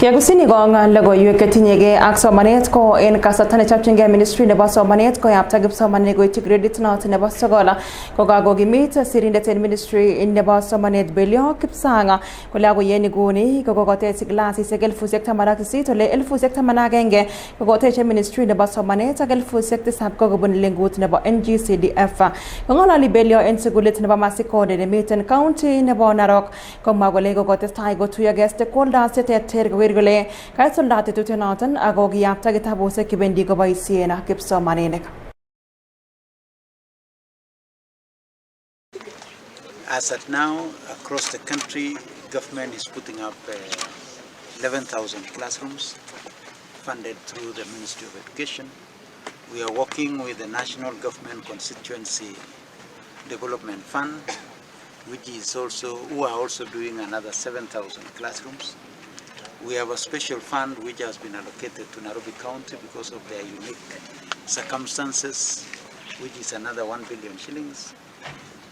Kiagusini ko ang logoiwek ketinyege ak somanet ko en kasarta nechopchingei ministry nebo somanet koyapta kipsomaninik koityi gradit noto nebo sokol kokakokimit sirindet en ministry nebo somanet Belio Kipsang kole akoyen iguni kokotech klasisiek 1018 ole 1011 kokoteche ministry nebo somanet ak 1007 kokobun lengut nebo NGCDF. Kong'ololi Belio en sukulit nebo Masikode nemiten county nebo Narok komwa kole kokotestai kotuyogei stakeholders cheterter kole kaisulda tetutyonoton ako kiyapta kitabusiek kibendi koboisien kipsomaninik. As at now, across the country, government is putting up 11,000 classrooms funded through the Ministry of Education. We are working with the National Government Constituency Development Fund, who are also doing another 7,000 classrooms. We have a special fund which has been allocated to Nairobi County because of their unique circumstances, which is another 1 billion shillings,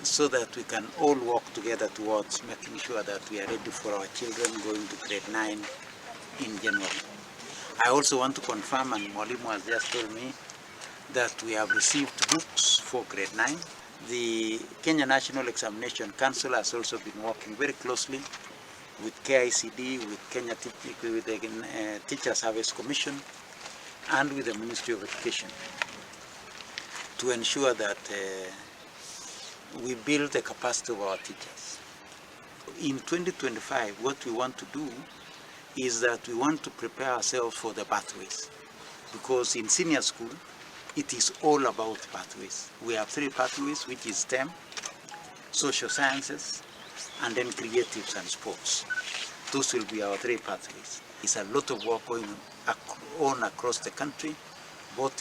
so that we can all work together towards making sure that we are ready for our children going to grade 9 in January. I also want to confirm, and Mwalimu has just told me, that we have received books for grade 9. The Kenya National Examination Council has also been working very closely with KICD, with the Teacher Service Commission, and with the Ministry of Education to ensure that we build the capacity of our teachers. In 2025, what we want to do is that we want to prepare ourselves for the pathways, because in senior school, it is all about pathways. We have 3 pathways, which is STEM, social sciences, and then creatives and sports. Those will be our 3 pathways. It's a lot of work going on across the country, both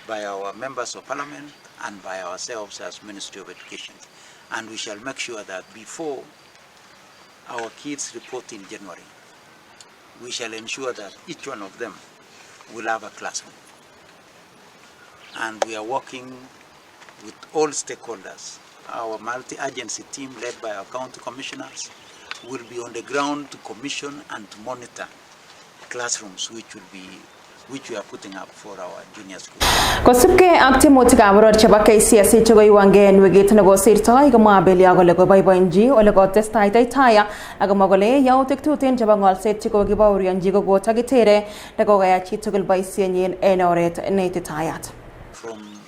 by our members of parliament and by ourselves as Ministry of Education. And we shall make sure that before our kids report in January, we shall ensure that each one of them will have a classroom. And we are working with all stakeholders. Our multi-agency team led by our county commissioners will be on the ground to commission and to monitor classrooms which we are putting up for our junior schools. Kosipke ak tiemutik ab boror chebo KCSE chekoiwangen wikit nekosirtoi komwa Belio kole koboiboenji ole kotestai taya ak komwa kole yautik tuten chebo ng'olset chekokibaorionji kokotakitere nekokoyai chitugul boisienyin en oret neititayat. From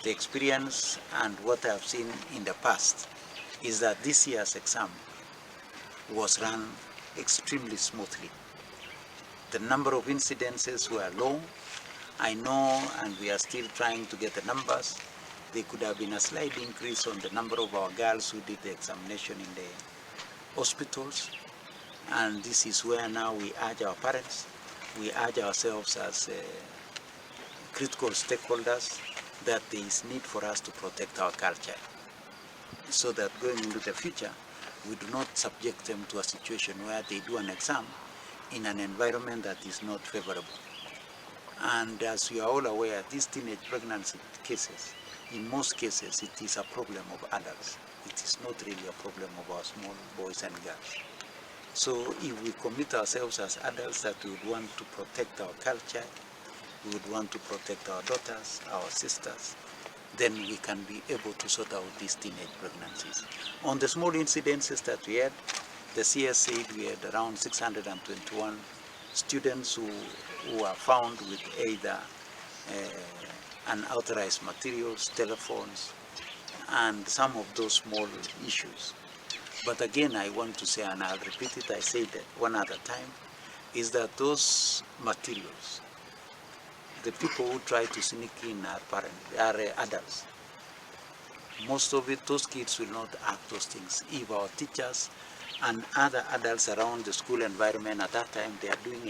the experience and what I have seen in the past is that this year's exam was run extremely smoothly. The number of incidences were low. I know, and we are still trying to get the numbers. There could have been a slight increase on the number of our girls who did the examination in the hospitals. And this is where now we urge our parents, we urge ourselves as critical stakeholders that there is need for us to protect our culture, so that going into the future, we do not subject them to a situation where they do an exam in an environment that is not favorable. And as you are all aware, these teenage pregnancy cases, in most cases, it is a problem of adults. It is not really a problem of our small boys and girls. So if we commit ourselves as adults that we would want to protect our culture, we would want to protect our daughters, our sisters, then we can be able to sort out these teenage pregnancies. On the small incidences that we had, the CS said we had around 621 students who are found with either unauthorized materials, telephones, and some of those small issues. But again, I want to say, and I'll repeat it, I said it one other time, is that those materials, the people who try to sneak in are adults. Most of it, those kids will not act those things. If our teachers and other adults around the school environment at that time, they are doing